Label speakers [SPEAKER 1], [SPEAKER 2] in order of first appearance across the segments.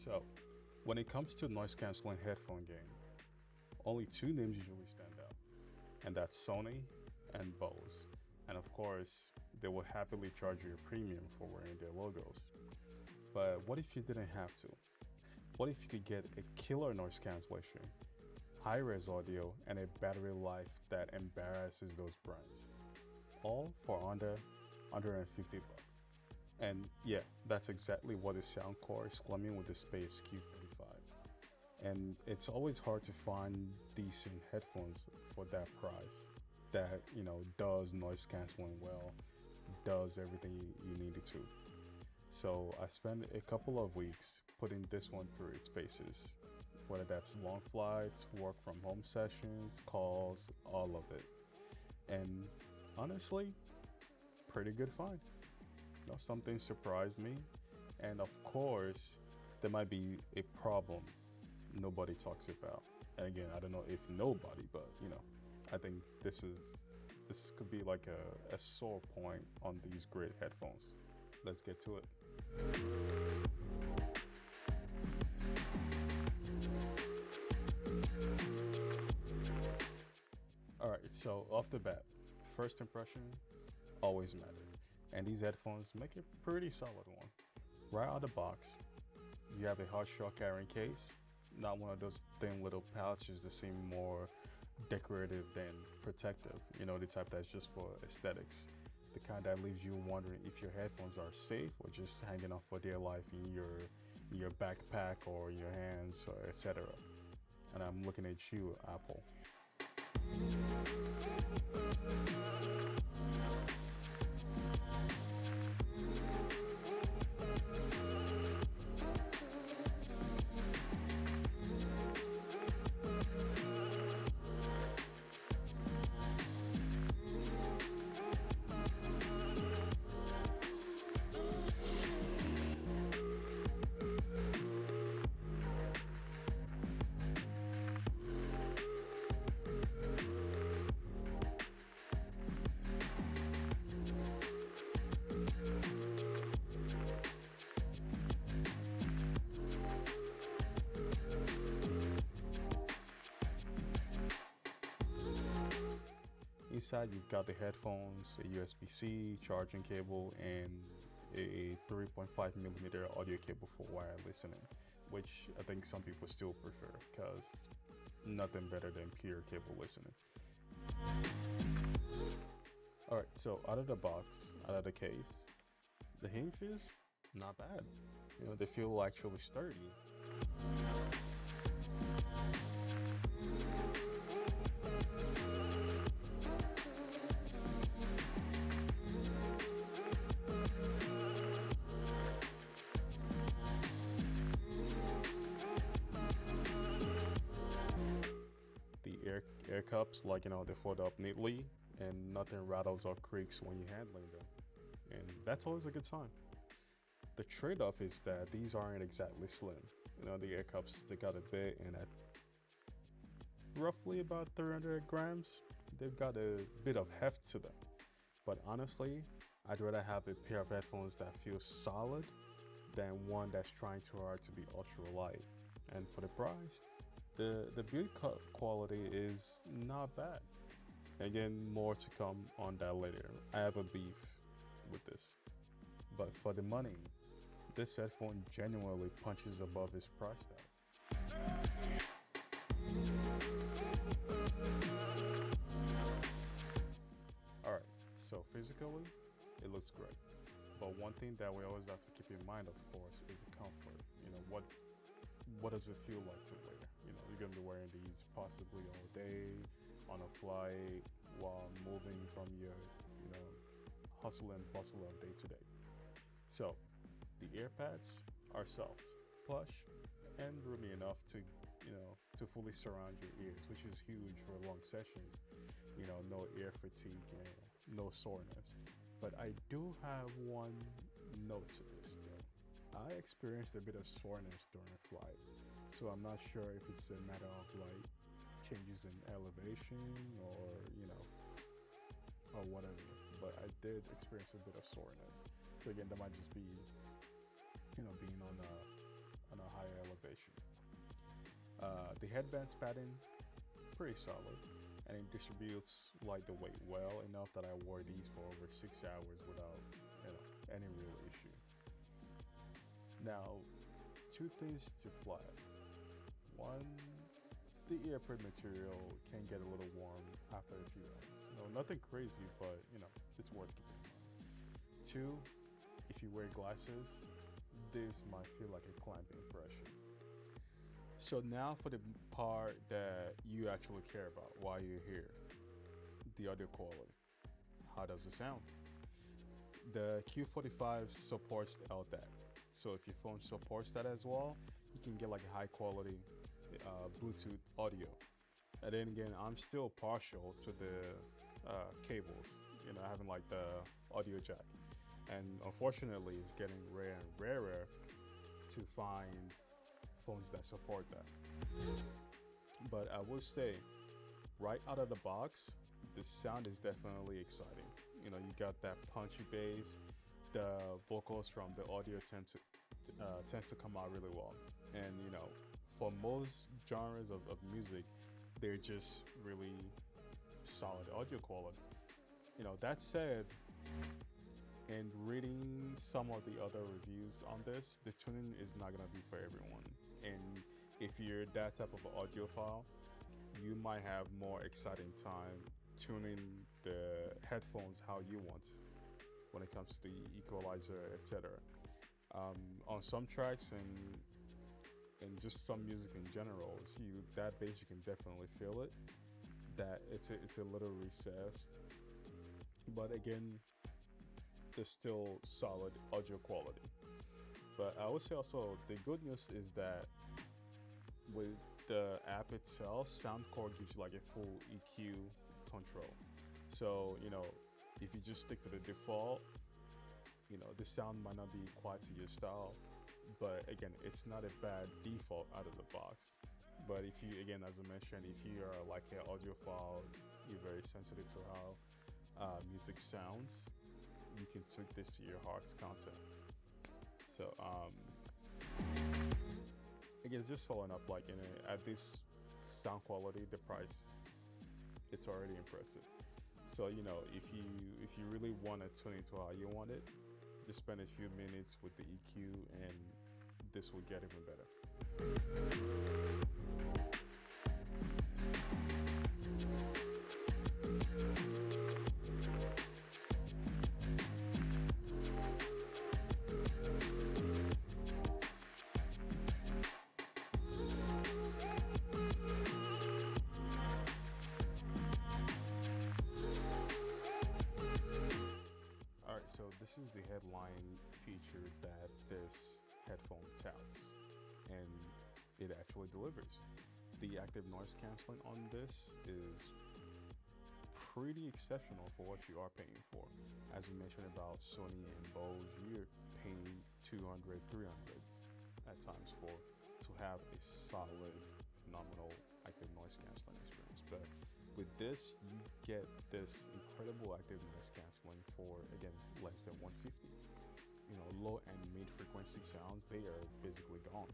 [SPEAKER 1] So, when it comes to noise canceling headphone game, only two names usually stand out, and that's Sony and Bose. And of course, they will happily charge you a premium for wearing their logos. But what if you didn't have to? What if you could get a killer noise cancellation, high-res audio, and a battery life that embarrasses those brands? All for under 150 bucks. And yeah, that's exactly what the Soundcore is claiming with the Space Q45. And it's always hard to find decent headphones for that price that, does noise canceling well, does everything you need it to. So I spent a couple of weeks putting this one through its paces, whether that's long flights, work from home sessions, calls, all of it. And honestly, pretty good find. Something surprised me, and of course there might be a problem nobody talks about. And again, I don't know if nobody, but I think this could be like a sore point on these great headphones. Let's get to it. All right, so off the bat, first impression always matter, and these headphones make a pretty solid one. Right out of the box, you have a hard shell carrying case, not one of those thin little pouches that seem more decorative than protective, the type that's just for aesthetics, the kind that leaves you wondering if your headphones are safe or just hanging off for dear life in your backpack or your hands, or etc. And I'm looking at you, Apple. Inside, you've got the headphones, a USB-C charging cable, and a 3.5 millimeter audio cable for wired listening, which I think some people still prefer because nothing better than pure cable listening. All right, so out of the box, out of the case, the hinges, not bad. They feel actually sturdy. The air cups, they fold up neatly and nothing rattles or creaks when you're handling them. And that's always a good sign. The trade-off is that these aren't exactly slim. The air cups stick out a bit, and at roughly about 300 grams, they've got a bit of heft to them. But honestly, I'd rather have a pair of headphones that feels solid than one that's trying too hard to be ultra light. And for the price, the build quality is not bad. Again, more to come on that later. I have a beef with this. But for the money, this headphone genuinely punches above its price tag. Alright, so physically, it looks great. But one thing that we always have to keep in mind, of course, is the comfort. What does it feel like to wear? You're gonna be wearing these possibly all day, on a flight, while moving from your, hustle and bustle of day to day. So, the ear pads are soft, plush, and roomy enough to fully surround your ears, which is huge for long sessions. No ear fatigue and no soreness. But I do have one note to this though. I experienced a bit of soreness during a flight, so I'm not sure if it's a matter of changes in elevation or whatever, but I did experience a bit of soreness. So again, that might just be being on a high higher elevation. The headband's padding, pretty solid, and it distributes like the weight well enough that I wore these for over 6 hours without any real issue. Now, two things to flag. One, the earprint material can get a little warm after a few hours. Nothing crazy, but it's worth keeping in mind. Two, if you wear glasses, this might feel like a clamping impression. So now for the part that you actually care about while you're here, the audio quality. How does it sound? The Q45 supports LDAC. So if your phone supports that as well, you can get like a high quality Bluetooth audio. And then again, I'm still partial to the cables, having like the audio jack. And unfortunately, it's getting rarer and rarer to find phones that support that. But I will say, right out of the box, the sound is definitely exciting. You got that punchy bass. The vocals from the audio tends to come out really well. And for most genres of music, they're just really solid audio quality. That said, in reading some of the other reviews on this, the tuning is not gonna be for everyone. And if you're that type of audiophile, you might have more exciting time tuning the headphones how you want when it comes to the equalizer, etc. On some tracks and just some music in general, that bass you can definitely feel it. That it's a little recessed, but again, there's still solid audio quality. But I would say also the good news is that with the app itself, Soundcore gives you like a full EQ control. So if you just stick to the default, the sound might not be quite to your style, but again, it's not a bad default out of the box. But if you, again, as I mentioned, if you are like an audiophile, you're very sensitive to how music sounds, you can tweak this to your heart's content. So again, it's just following up, like at this sound quality, the price, it's already impressive. So if you really want to tune into how you want it, just spend a few minutes with the EQ, and this will get even better. So this is the headline feature that this headphone touts, and it actually delivers. The active noise canceling on this is pretty exceptional for what you are paying for. As we mentioned about Sony and Bose, you're paying 200, 300s at times to have a solid, phenomenal active noise canceling experience. But with this, you get this incredible active noise canceling for, again, less than 150. Low and mid frequency sounds, they are basically gone.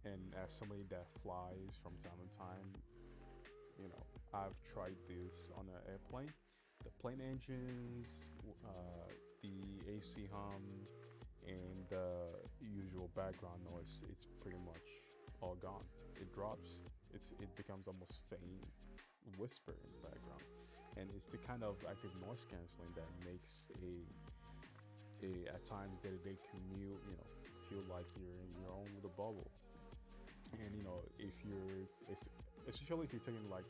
[SPEAKER 1] And as somebody that flies from time to time, I've tried this on an airplane. The plane engines, the AC hum, and the usual background noise, it's pretty much all gone. It drops. It becomes almost faint whisper in the background, and it's the kind of active noise canceling that makes a at times day-to-day commute feel like you're in your own little bubble. And if especially if you're taking like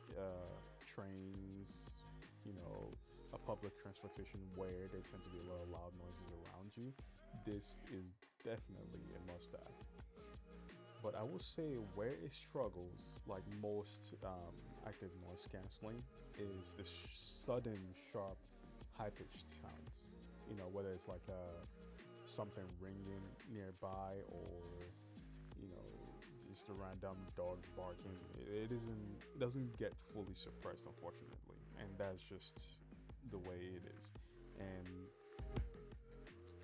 [SPEAKER 1] trains, a public transportation where there tend to be a lot of loud noises around you, this is definitely a must-have. But I will say where it struggles, like most active noise canceling, is the sudden, sharp, high-pitched sounds. Whether it's like something ringing nearby, or just a random dog barking. It doesn't get fully suppressed, unfortunately, and that's just the way it is.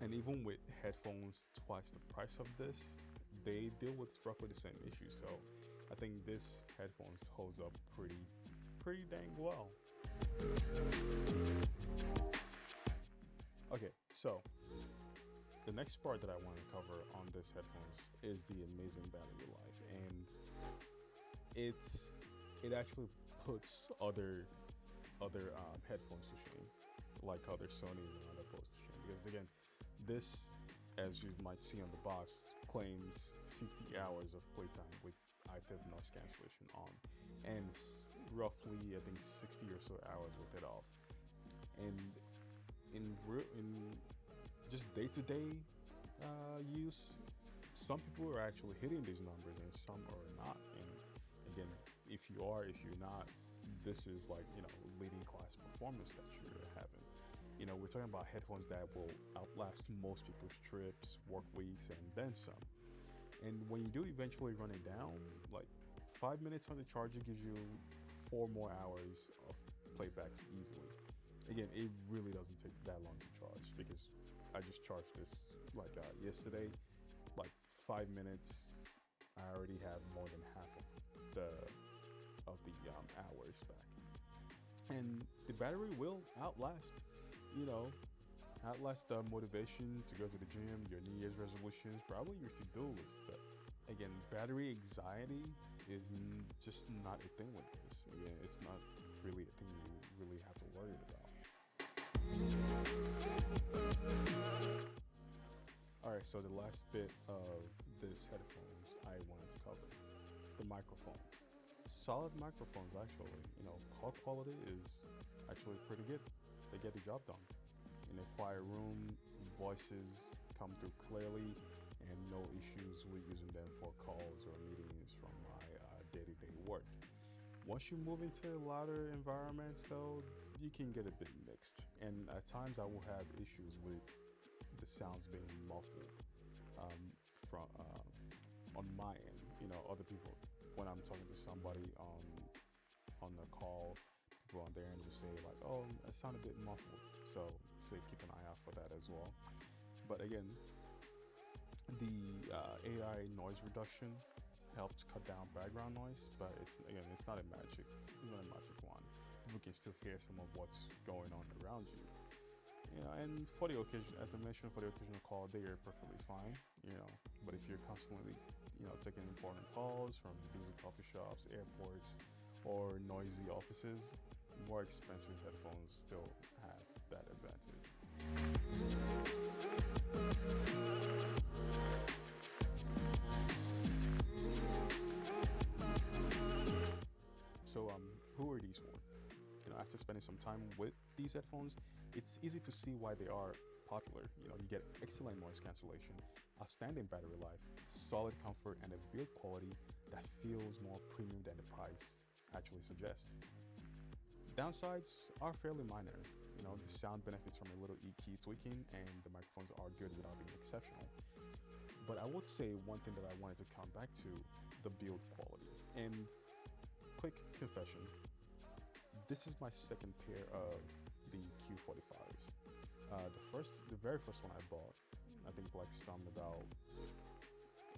[SPEAKER 1] And even with headphones twice the price of this, they deal with roughly the same issue. So I think this headphones holds up pretty dang well. Okay, so the next part that I want to cover on this headphones is the amazing battery life, and it actually puts other headphones to shame, like other Sony's and other Bose to shame. Because again, this, as you might see on the box, claims 50 hours of playtime with active noise cancellation on, and roughly I think 60 or so hours with it off. And in just day-to-day use, some people are actually hitting these numbers and some are not. And again, if you're not, this is like, leading class performance that you're having. We're talking about headphones that will outlast most people's trips, work weeks, and then some. And when you do eventually run it down, like 5 minutes on the charger gives you 4 more hours of playbacks easily. Again, it really doesn't take that long to charge, because I just charged this like yesterday, like 5 minutes. I already have more than half of the hours back, and the battery will outlast the motivation to go to the gym, your New Year's resolutions, probably your to-do list. But again, battery anxiety is just not a thing with this. Again, it's not really a thing you really have to worry about. Alright, so the last bit of this headphones I wanted to cover, the microphone. Solid microphones, actually. Call quality is actually pretty good. They get the job done. In a quiet room, voices come through clearly, and no issues with using them for calls or meetings from my day-to-day work. Once you move into louder environments, though, you can get a bit mixed, and at times I will have issues with the sounds being muffled from on my end. Other people, when I'm talking to somebody on the call, people on their end will say like, "Oh, it sounded a bit muffled." So keep an eye out for that as well. But again, the AI noise reduction helps cut down background noise, but it's not a magic wand. You can still hear some of what's going on around you. And for the occasion, as I mentioned, for the occasional call, they are perfectly fine. But if you're constantly, taking important calls from busy coffee shops, airports, or noisy offices, more expensive headphones still have that advantage. So, who are these for? After spending some time with these headphones, it's easy to see why they are popular. You get excellent noise cancellation, outstanding battery life, solid comfort, and a build quality that feels more premium than the price actually suggests. Downsides are fairly minor. The sound benefits from a little EQ tweaking, and the microphones are good without being exceptional. But I would say one thing that I wanted to come back to, the build quality. And quick confession, this is my second pair of the Q45s. The very first one I bought, I think like some about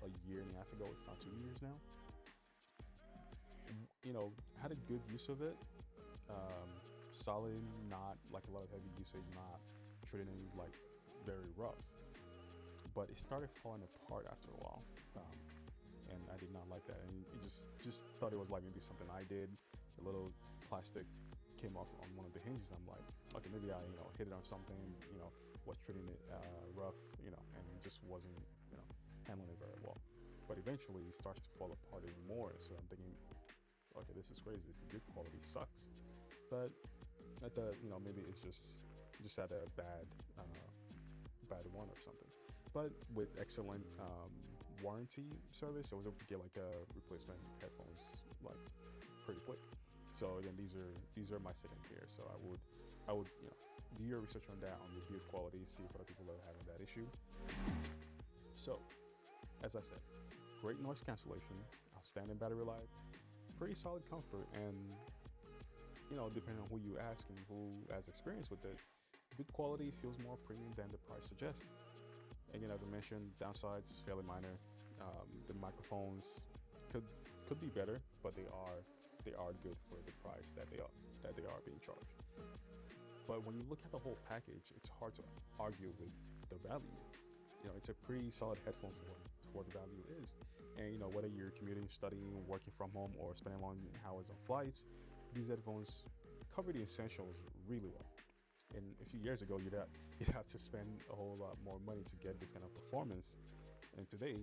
[SPEAKER 1] a year and a half ago, if not 2 years now. Had a good use of it. Solid, not like a lot of heavy usage, not treating it like very rough. But it started falling apart after a while, and I did not like that. And it just thought it was like maybe something I did. A little plastic came off on one of the hinges. I'm like, okay, maybe I hit it on something, was treating it rough, and just wasn't handling it very well. But eventually it starts to fall apart even more. So I'm thinking, okay, this is crazy. The good quality sucks. But at the maybe it's just at a bad one or something. But with excellent warranty service, I was able to get like a replacement headphones like pretty quick. So again, these are my second pair. So I would do your research on that, on the build quality, see if other people are having that issue. So as I said, great noise cancellation, outstanding battery life, pretty solid comfort, and depending on who you ask and who has experience with it, good quality feels more premium than the price suggests. Again, as I mentioned, downsides fairly minor. The microphones could could be better, but they are good for the price that they are being charged. But when you look at the whole package, it's hard to argue with the value. It's a pretty solid headphone for the value it is. And whether you're commuting, studying, working from home, or spending long hours on flights, these headphones cover the essentials really well. And a few years ago, you'd have to spend a whole lot more money to get this kind of performance. And today,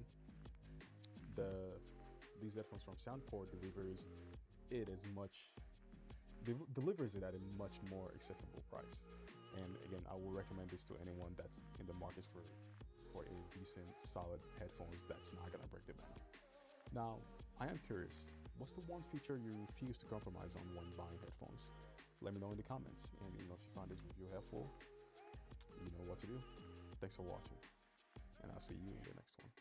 [SPEAKER 1] these headphones from Soundcore it as much delivers it at a much more accessible price. And again, I will recommend this to anyone that's in the market for a decent, solid headphones that's not gonna break the bank. Now, I am curious, what's the one feature you refuse to compromise on when buying headphones? Let me know in the comments. And if you found this review helpful, you know what to do. Thanks for watching, and I'll see you in the next one.